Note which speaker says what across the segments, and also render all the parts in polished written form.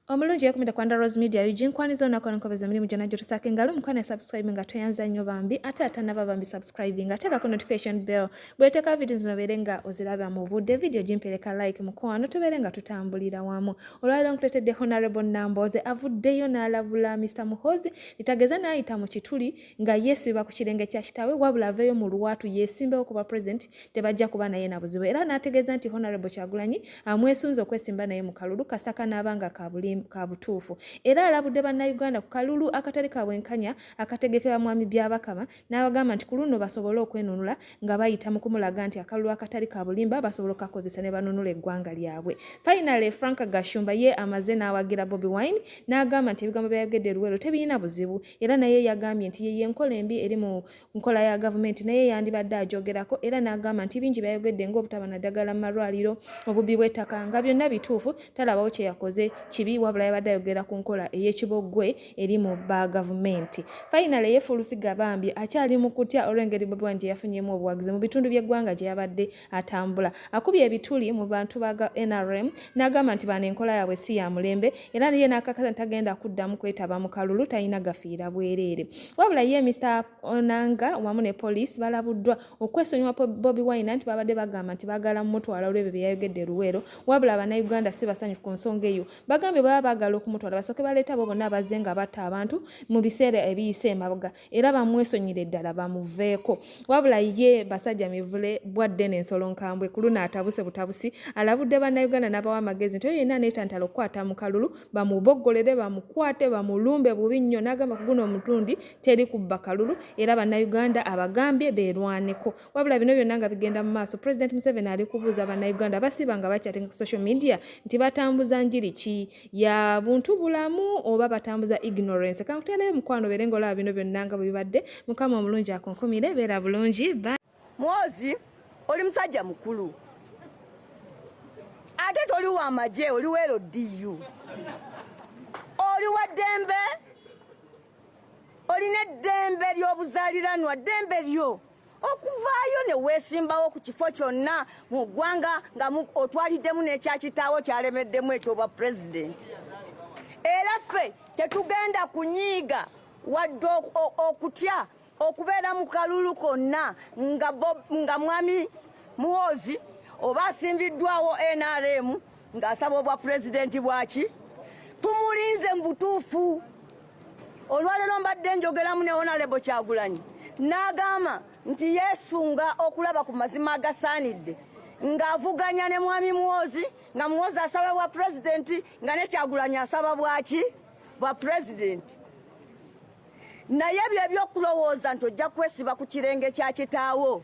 Speaker 1: Omulungi yakumida kwanda Rose Media yujinkwaniza onako nkobeza mirimu jana joto sake ngalo mukwana subscribe nga toyanza nnyo bambi ate atanaba bambi subscribing ateka ko notification bell bweteka videos noberenga oziraba mu budde video jimpereka like mukwano toberenga tutambulira wamu olwaliro nkuletedde Hon.Nambooze avuddeyo n'alabula Mr. Muhoozi litageza n'ayita mu kituli nga yesiba ku kirenge kya kitawe wabula aveyo mu luwatu yesimbewo kuba president tebajja kuba naye na buzibu era n'ategeeza nti Hon. Kyagulanyi amwesunza okwesimba naye mu kalulu kasaka n'abanga kabutuufu era alabudde bannayuganda ku kalulu akatali kabwenkanya akategekebwa mwami byabakama n'abagamba nti ku luno basobole okwenunula nga bayita mu kumulaga nti akalulu akatali kabulimba basobola okakozesa ne banunula eggwanga lyabwe. Finally Frank Gashumba ye amaze n'awagira Bobiwine n'agamba nti ebigambo byayogedde Luwero tebirina buzibu era naye yagambye nti ye enkola embi eri mu nkola ya gavumenti naye yandibadde ajogerako era n'agamba nti bingi byayogedde ng'obutaba na ddagala mu malwaliro obubbi bw'ettaka nga byonna bituufu talabawo kye yakoze kibi wabula yabadde ayogera ku nkola ey'ekiboggwe eri mu ba gavumenti. Finally ye Fullfigure bambi akyali mu kutya olw'engeri Bobiwine gye yafunyemu obuwagizi mu bitundu by'eggwanga gye yabadde atambula akubye ebituli mu bantu ba NRM n'agamba nti bano enkola yaabwe si ya mulembe era ye n'akakasa ntagenda kuddamu kwetaba mu kalulu talina gafiira bwereere wabula ye Mr. Onanga wamu ne poliisi balabuddwa okwesonyiwa Bobiwine nti babadde bagamba nti baagala mumutwala olw'ebyo bye yayogedde Luwero wabula abannayuganda si basanyufu ku nsonga eyo bagambye baba baagala okumutwala basooke baleeta abo bonna abazze nga batta abantu mu biseera ebiyise emabega era bamwesonyire ddala bamuveeko wabula ye Basajja Mivule bwadde n'ensolo nkambwe ku luno atabuse butabusi alabudde bannayuganda n'abawa amagezi nti oyo yenna neetantala okukwata mu kalulu bamuboggolere bamukwate bamulumbe bubi nnyo n'agamba ku guno omutundi teri kubba kalulu era bannayuganda abagambye beerwaneko wabula bino byonna nga bigenda mu maaso President Museveni ali kubuuza bannayuganda basiba nga bakyatenga ku social media nti batambuza njiri ki ya buntu bulamu oba batambuza ignorance kankuteleyo mukwano berenga olaba bino byonna nga bibadde mukama omulungi akonkomire beera bulungi
Speaker 2: Muhoozi oli musajja mukulu ate toli wa magye oli wero DU oli wa ddembe olina eddembe ly'obuzaaliranwa ddembe lyo okuvaayo ne weesimbawo ku kifo kyonna mu ggwanga nga otwaliddemu n'ekyakitaawo kyalemeddemu ekyobwa pulezidenti era ffe tetugenda kunyiiga wadde okutya okubeera mu kalulu konna nga mwami Muhoozi oba asimbiddwawo NRM ng'asaba obwa pulezidenti bwaki tumulinze mu butuufu olwaleero mbadde njogeramu ne Hon. Kyagulanyi n'agamba nti yeesunga okulaba ku mazima agasaanidde ng'avuganya ne mwami Muhoozi nga Muhoozi asaba bwa pulezidenti nga ne Kyagulanyi asaba bwaki bwa pulezidenti naye ebyo ebyokulowooza nti ojja kwesiba ku kirenge kya kitaawo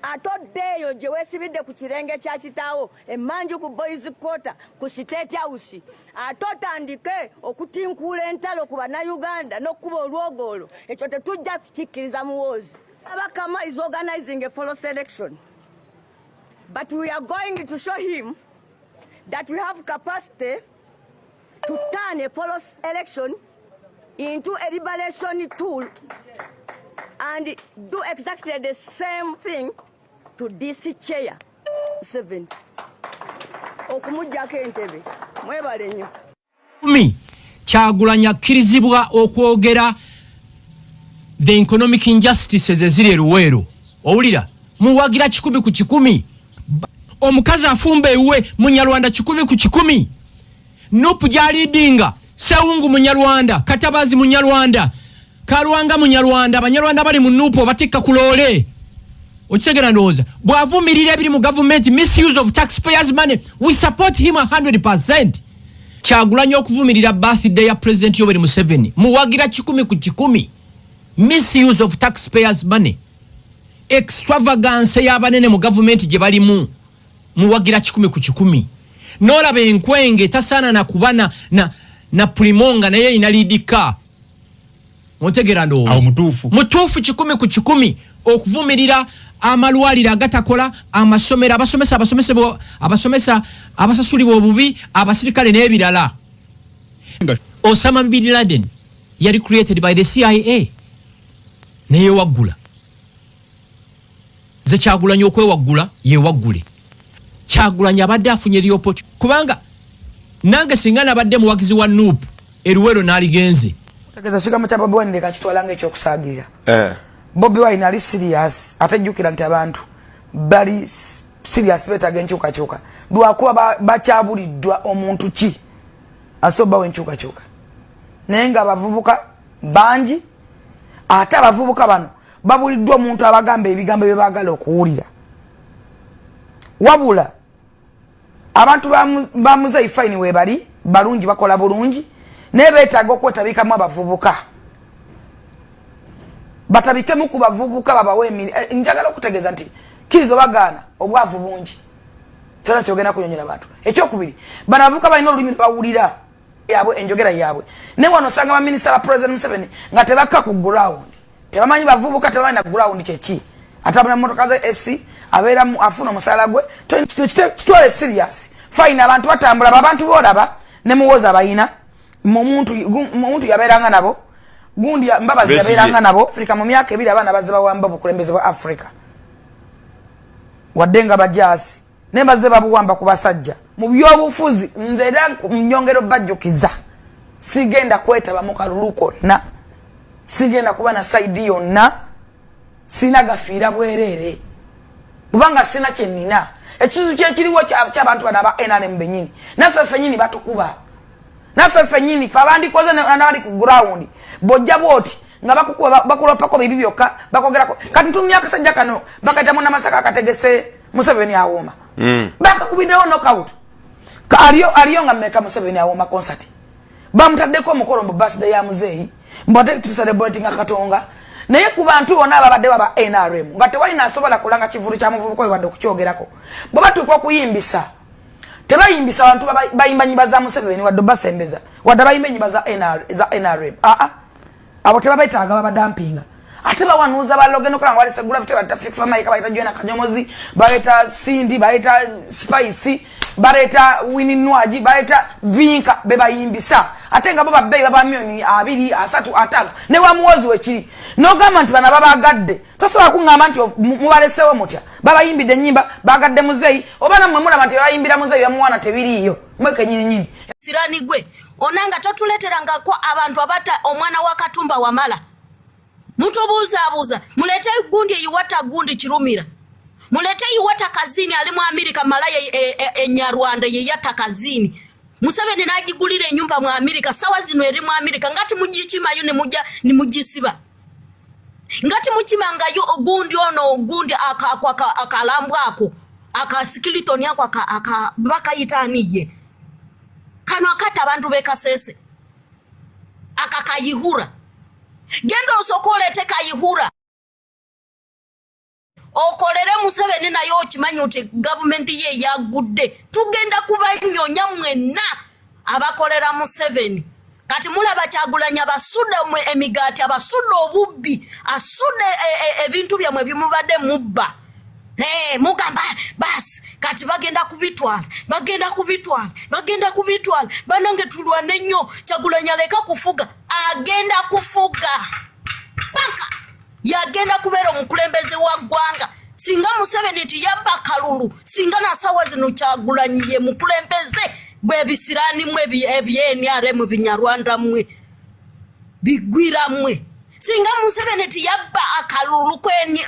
Speaker 2: atoddeeyo gye weesibidde ku kirenge kya kitaawo emmanju ku boys quarter ku State House ate otandike okutinkuula entalo ku bannayuganda n'okkuba olwogolo ekyo tetujja kukikkiriza Muhoozi. Abakama is organizing a false election but we are going to show him that we have capacity to turn a false election into a liberation tool and do exactly the same thing to this chair 7 okumujjako entebe mwebale nnyo
Speaker 3: Kyagulanyi akkirizibwa okwogera the economic injustices eziri Luwero owulira muwagira 100 ku 100 omukazi afumba ewe munyarwanda 100 ku 100 Nupu jalidinga Sewungu munyarwanda Katabazi munyarwanda Karwanga munyarwanda abanyarwanda bali mu Nupu batika kulole Ochegera ndoza bwavumirira biri mu government misuse of taxpayers money we support him 100%. Kyagulanyi okuvumirira birthday ya President Yoweri Museveni muwagira 100 ku 100 misuse of taxpayers money extravagance y'abanene mu government gye balimu muwagira 100 ku 100 nolaba enkwenge tasana na kubana na primonga naye inalidika Montegera ndoza
Speaker 4: awo mutuufu
Speaker 3: 100 ku 100 okuvumirira amalwalira agatakola amasomero abasomesa abasasulibwa obubi abasirikale n'ebirala. Osama bin Laden yali created by the CIA naye waggula ze Kyagulanyi okwewaggula ye waggule Kyagulanyi abadde afunye lyopoti kubanga nange singa nabadde muwagizi wa Nuupu eruwero n'aligenze
Speaker 4: Tegeza kigambo kya Bobi Wine kakitwalanga ekyokusaagirira. Bobi Wine ali serious atejjukira nti abantu bali serious betaga enkyukakyuka lwakuba bakyabuliddwa omuntu ki asoba wenkyukakyuka naye nga abavubuka bangi ate abavubuka bano babuliddwa omuntu abagamba ebigambo bye baagala okuwulira wabula abantu ba Muzeeyi Fine we bali balungi bakola bulungi naye beetaaga okwetabikamu abavubuka batabikemu ku bavubuka babawe njagala okutegeeza nti kizo bagaana obwavu bungi tera kyogenda kunyonyera abantu ekyokubiri banavuka balina olulimi bawulira yabwe enjogera yabwe ne wano sanga ba minister ba president Museveni nga tebakka ku ground tebamanyi bavubuka tebamanyi na ground kyeki atabana motoka za SC abeera afuna musala gwe kitwale serious fine abantu batambula abantu bolaba ne muwoza bayina omuntu yabeeranga nabo gundi mbabazi yabeeranga nabo Afrika mu myaka ebiri abana bazeba wamba bukulembeze bwa Afrika wadenga bajasi nembaze babuwamba ku basajja mu byobufuzi nze era mnyongero bajjukiza sigenda kwetaba mu kaluluko na sigenda kuba na side yonna sina gafiira bwerere kubanga sina kyenina ekizu kyekiriwo ky'abantu bana ba NRM benyini naffe fenyini batukuba naffe fenyini fabandikoze n'abali ku ground bojja bwoti nga bakulopako bibi byokka bakogerako kati tumya akasajja kano bakatamu n'amasaka akategese Museveni awoma bakakubiddewo knockout aliyo nga mmeka Museveni awoma concert bamutaddeko omukolo mu birthday ya Muzeeyi mbadde tuselebrating akatonga naye ku bantu bonna ababadde baba NRM nga tewalina asobola kulanga kivulu kya muvubuka wadde okukyogerako bwe batuuka okuyimbisa tebayimbisa abantu bayimba nyimba za Museveni wadde basembeza wadde bayimba nyimba za NRM abo tebabayitaaga babadampinga ate bawanuuza balogeno kulanga wali segula vite batafika maika bayita joina kanyomozi bayita Sindi bayita Spice bayita Wininwaji bayita Vinka bebayimbisa ate nga bo babbeyi baba milioni 2 3 5 ne wa Muhoozi wekiri no government bana babagadde tosobola kungamba nti mubalesewo mutya babayimbidde nyimba bagadde Muzeeyi obana mmwe mulaba nti bayimbira Muzeeyi yamuwana tebiriyo mweke nyini
Speaker 2: sirani gwe onanga totuleteranga kwa abantu abata omwana wa Katumba wamala mutobuuza mulete gundi yiwata gundi kirumira mulete yiwata kazini ali mu Amerika malaya enyarwanda yeyata kazini Museveni najigulira enyumba mu Amerika sawa zino eri mu Amerika ngati mugichimayo ne mujja ni mugisiba ngati mukimanga yo gundi ono gundi akalambwako akasikilitoni yako bakayitaniye kano akata abantu bekasese akakayihura gendo osokolete kayihura okolere Museveni nayo okimanyi oti government ye yagudde tugenda kubanyonya mwenna abakolera Museveni kati mulaba Kyagulanyi abasude emigati abasude obubbi asude ebintu byamwe bimubadde mubba mugamba basi kati bagenda kubitwala banange tulwane nnyo Kyagulanyi aleka kufuga agenda kufuga paka yagenda kubeera omukulembeze wa ggwanga singa Museveni ti yabba kalulu singa nasawa zino Kyagulanyi ye mukulembeze gwe bisirani mwe ebyeni mu binyarwanda mwe bigwira mwe singa Museveni ti yabba akalulu kweni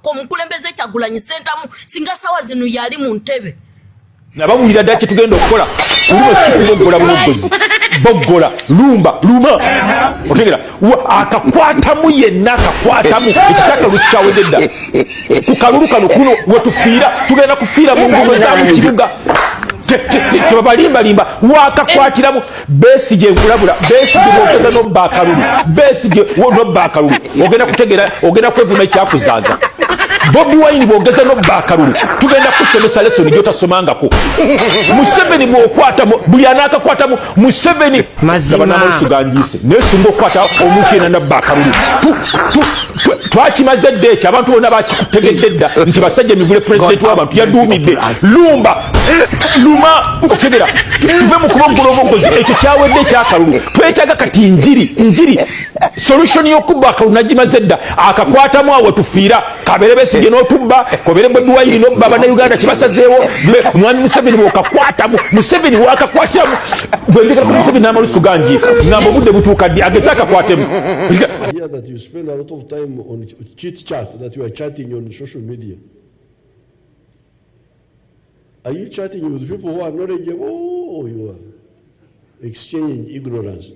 Speaker 2: ko mukulembeze Kyagulanyi sentamu singa sawa zino yali mu ntebe
Speaker 5: nabamulira daki tugenda okukola uliwo sikubogola bulogozi bogola luma otegera akakwatamu yenna akakwatamu ekitaka lukikyawededda ku kalulu kano kuno wetufiira tugenda kufiira mu ngumo za mu kibuga tebabalimbalimba wakakwatiramu Besigye nkulabula Besigye bwogeza nobba akalulu Besigye nobba akalulu ogenda kutegera ogenda kwevuma ekyakuzaaza Bobi Wine bwogeza nobba akalulu tugenda kusomesa lesoni gyotasomangako Museveni bwokwatamu buli anaakakwatamu Museveni mazima tuganjise naye singa okwata omuntu yena nabba akalulu twakimaze dde ekyo abantu bonna bakikutegedde dda nti Basajja Mivule pulezidenti w'abantu yaduumidde luma otegera tuve mu kuba omugozi ekyo kyawedde ekyakalulu twetaaga kati njiri solution y'okubba akalulu nagimaze dda akakwatamu awo tufiira kabeere Besigye n'otubba kobere Bobiwine n'obba bannayuganda kyebasazeewo mwami Museveni bw'okakwatamu Museveni wakakwatiramu bwendekera ku Museveni n'amalusu ganjiika ngamba obudde butuuka ddi ageze akakwatemu.
Speaker 6: Hear that you spend a lot of time on chit chat, that you are chatting on social media. Are you chatting with people who are knowledgeable, or you are exchanging ignorance?